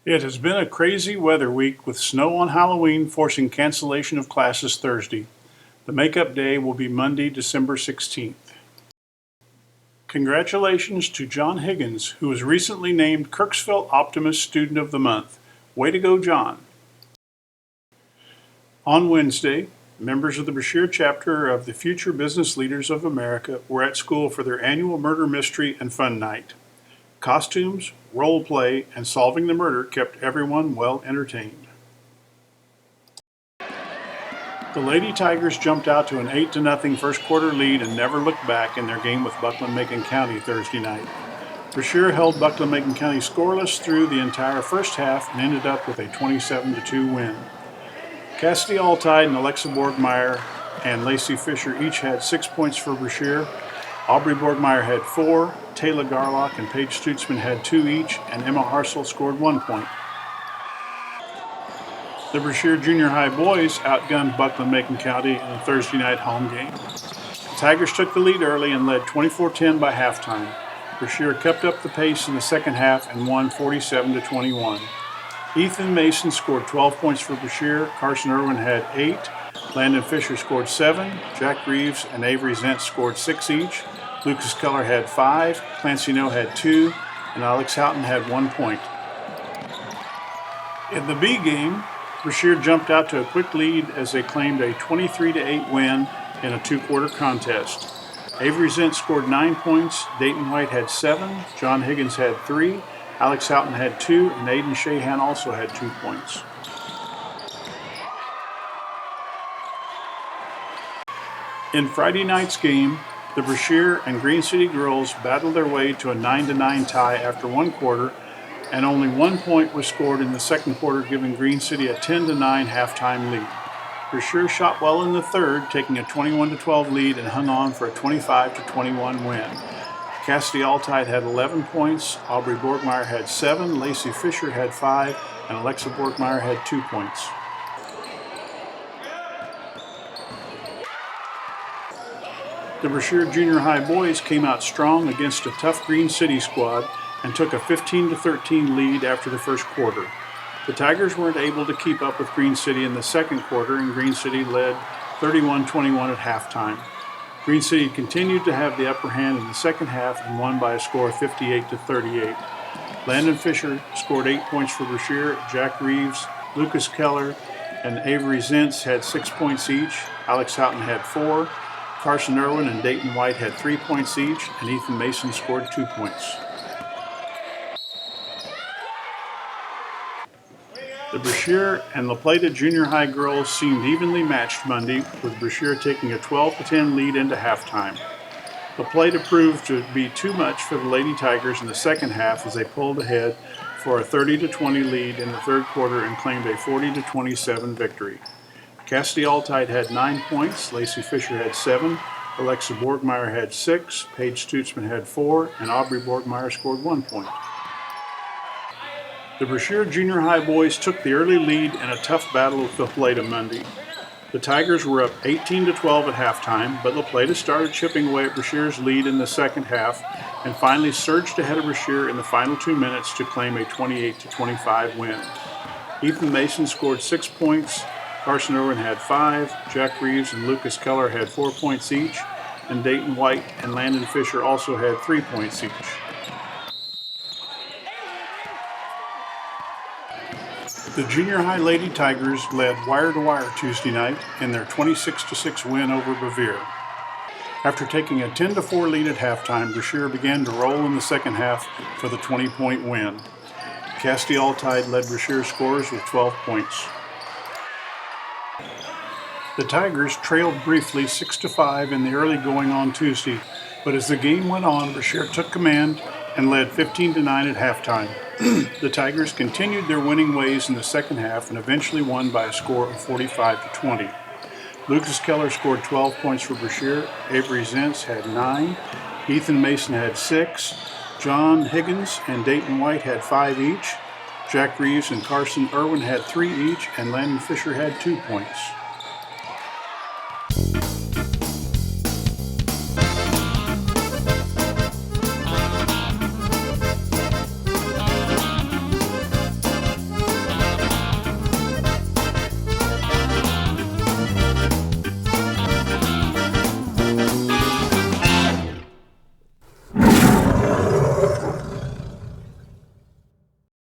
It has been a crazy weather week with snow on Halloween forcing cancellation of classes Thursday. The makeup day will be Monday, December 16th. Congratulations to John Higgins, who was recently named Kirksville Optimist Student of the Month. Way to go, John. On Wednesday, members of the Brashear chapter of the Future Business Leaders of America were at school for their annual Murder Mystery and Fun Night. Costumes, role play, and solving the murder kept everyone well entertained. The Lady Tigers jumped out to an 8-0 first quarter lead and never looked back in their game with Buckland-Macon County Thursday night. Brashear held Buckland-Macon County scoreless through the entire first half and ended up with a 27-2 win. Cassidy Alltide and Alexa Borgmeyer and Lacey Fisher each had 6 points for Brashear. Aubrey Borgmeyer had 4, Taylor Garlock and Paige Stutzman had 2 each, and Emma Harsel scored 1 point. The Brashear Junior High boys outgunned Buckland-Macon County in a Thursday night home game. The Tigers took the lead early and led 24-10 by halftime. Brashear kept up the pace in the second half and won 47-21. Ethan Mason scored 12 points for Brashear, Carson Irwin had 8, Landon Fisher scored 7, Jack Reeves and Avery Zentz scored 6 each, Lucas Keller had 5, Clancy No had 2, and Alex Houghton had 1 point. In the B game, Brashear jumped out to a quick lead as they claimed a 23-8 win in a 2-quarter contest. Avery Zentz scored 9 points, Dayton White had 7, John Higgins had 3, Alex Houghton had 2, and Aiden Shahan also had 2 points. In Friday night's game, the Brashear and Green City girls battled their way to a 9-9 tie after 1 quarter, and only 1 point was scored in the second quarter, giving Green City a 10-9 halftime lead. Brashear shot well in the third, taking a 21-12 lead and hung on for a 25-21 win. Cassidy Alltide had 11 points, Aubrey Borgmeyer had 7, Lacey Fisher had 5, and Alexa Borgmeyer had 2 points. The Brashear Junior High boys came out strong against a tough Green City squad and took a 15-13 lead after the first quarter. The Tigers weren't able to keep up with Green City in the second quarter, and Green City led 31-21 at halftime. Green City continued to have the upper hand in the second half and won by a score of 58-38. Landon Fisher scored 8 points for Brashear. Jack Reeves, Lucas Keller, and Avery Zentz had 6 points each. Alex Houghton had 4. Carson Irwin and Dayton White had 3 points each, and Ethan Mason scored 2 points. The Brashear and La Plata Junior High girls seemed evenly matched Monday, with Brashear taking a 12-10 lead into halftime. La Plata proved to be too much for the Lady Tigers in the second half as they pulled ahead for a 30-20 lead in the third quarter and claimed a 40-27 victory. Cassidy Alltide had 9 points, Lacey Fisher had 7, Alexa Borgmeyer had 6, Paige Stutzman had 4, and Aubrey Borgmeyer scored 1 point. The Brashear Junior High boys took the early lead in a tough battle with La Plata Monday. The Tigers were up 18-12 at halftime, but La Plata started chipping away at Brashear's lead in the second half and finally surged ahead of Brashear in the final 2 minutes to claim a 28-25 win. Ethan Mason scored 6 points, Carson Irwin had 5, Jack Reeves and Lucas Keller had 4 points each, and Dayton White and Landon Fisher also had 3 points each. The Junior High Lady Tigers led wire-to-wire Tuesday night in their 26-6 win over Bevere. After taking a 10-4 lead at halftime, Brashear began to roll in the second half for the 20-point win. Cassidy Alltide led Brashear scorers with 12 points. The Tigers trailed briefly 6-5 in the early going on Tuesday, but as the game went on, Brashear took command and led 15-9 at halftime. The Tigers continued their winning ways in the second half and eventually won by a score of 45-20. Lucas Keller scored 12 points for Brashear, Avery Zentz had 9, Ethan Mason had 6, John Higgins and Dayton White had 5 each, Jack Reeves and Carson Irwin had 3 each, and Landon Fisher had 2 points.